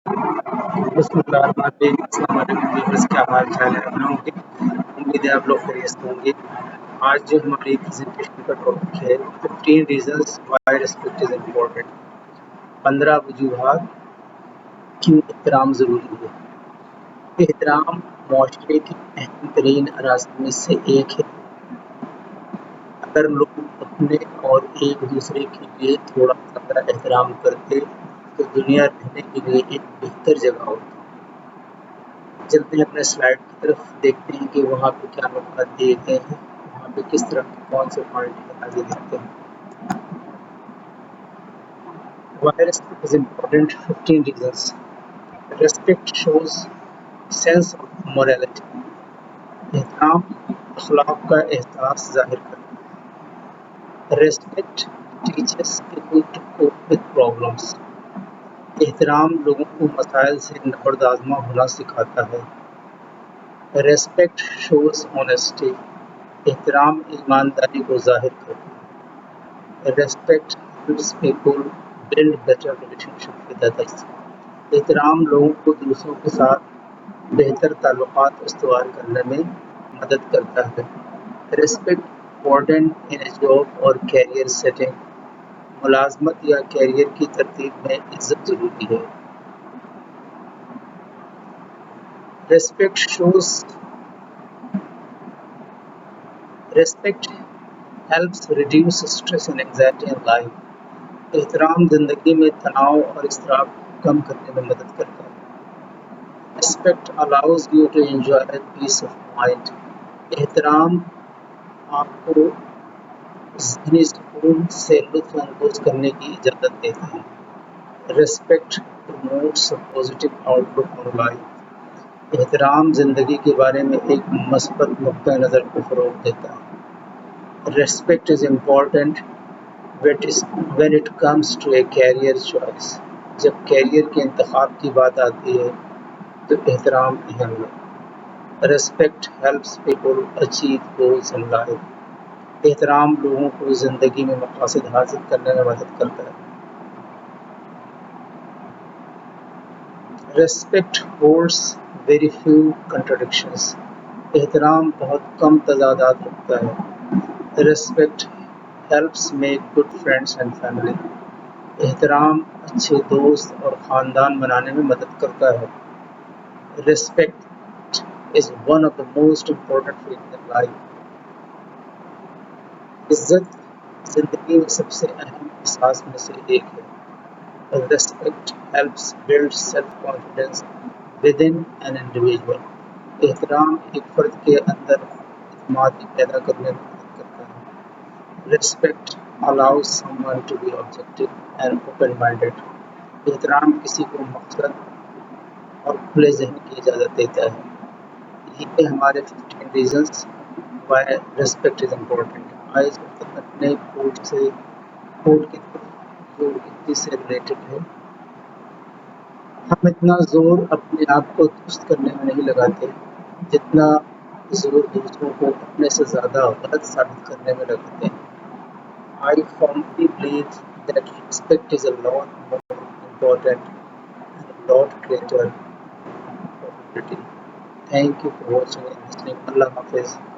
بسم اللہ الرحمن الرحیم۔ السلام علیکم ویورز، کیا حال چال ہے آپ لوگوں کے؟ امید ہے آپ لوگ خیریت سے ہوں گے۔ آج جو ہماری پریزنٹیشن کا ٹاپک ہے 15 reasons why respect is important, 15 وجوہات کیوں احترام ضروری ہے۔ احترام معاشرے کی اہم ترین عناصر میں سے ایک ہے۔ اگر لوگ اپنے اور ایک دوسرے کے لیے تھوڑا زیادہ احترام کرتے تو دنیا رہنے کے لیے ایک بہتر جگہ ہوتی۔ چلتے ہیں اپنے سلائڈ کی طرف، دیکھتے ہیں کہ وہاں پہ کیا نکات دیے گئے ہیں، وہاں پہ کس طرح کے کون سے پوائنٹ آگے دیکھتے ہیں۔ Why respect is important, 15 reasons. Respect shows sense of morality. احترام اخلاق کا احساس ظاہر کرتا ہے۔ Respect teaches people to cope with problems. احترام لوگوں کو مسائل سے نبرد آزما ہونا سکھاتا ہے۔ Respect shows honesty. احترام ایمانداری کو ظاہر کرتا ہے۔ Respect helps people build better relationship with others. احترام لوگوں کو دوسروں کے ساتھ بہتر تعلقات استوار کرنے میں مدد کرتا ہے۔ Respect important in a job or career setting. ملازمت یا کیریئر کی ترتیب میں عزت ضروری ہے۔ Respect helps reduce stress and anxiety in life. احترام زندگی میں تناؤ اور اضطراب کم کرنے میں مدد کرتا ہے۔ Respect allows you to enjoy a peace of mind. احترام آپ کو ذہنی سکون سے لطف اندوز کرنے کی اجازت دیتا ہے۔ Respect promotes a positive outlook on life. احترام زندگی کے بارے میں ایک مثبت نقطہ نظر کو فروغ دیتا ہے۔ Respect is important when it comes to a career choice. جب کیریئر کے انتخاب کی بات آتی ہے تو احترام اہم ہے۔ Respect helps people achieve goals in life. احترام لوگوں کو زندگی میں مقاصد حاصل کرنے میں مدد کرتا ہے۔ Respect holds very few contradictions. احترام بہت کم تضادات رکھتا ہے۔ Respect helps make good friends and family. احترام اچھے دوست اور خاندان بنانے میں مدد کرتا ہے۔ Respect is one of the most important things in life. عزت زندگی میں سب سے اہم احساس میں سے ایک ہے۔ Respect helps build self-confidence within an individual. احترام ایک فرد کے اندر اعتمادی پیدا کرنے میں مدد کرتا ہے۔ Respect allows someone to be objective and open-minded. احترام کسی کو مقصد اور کھلے ذہن کی اجازت دیتا ہے۔ یہ ہمارے 15 reasons why respect is important. آئے اپنے کوٹ کی طرف جو ہندی سے ریلیٹڈ ہے۔ ہم اتنا زور اپنے آپ کو درست کرنے میں نہیں لگاتے جتنا زور دوسروں کو اپنے سے زیادہ غلط ثابت کرنے میں لگاتے ہیں۔ I firmly believe that respect is a lot more important and a lot greater possibility. Thank you for watching and listening. Allah Hafiz.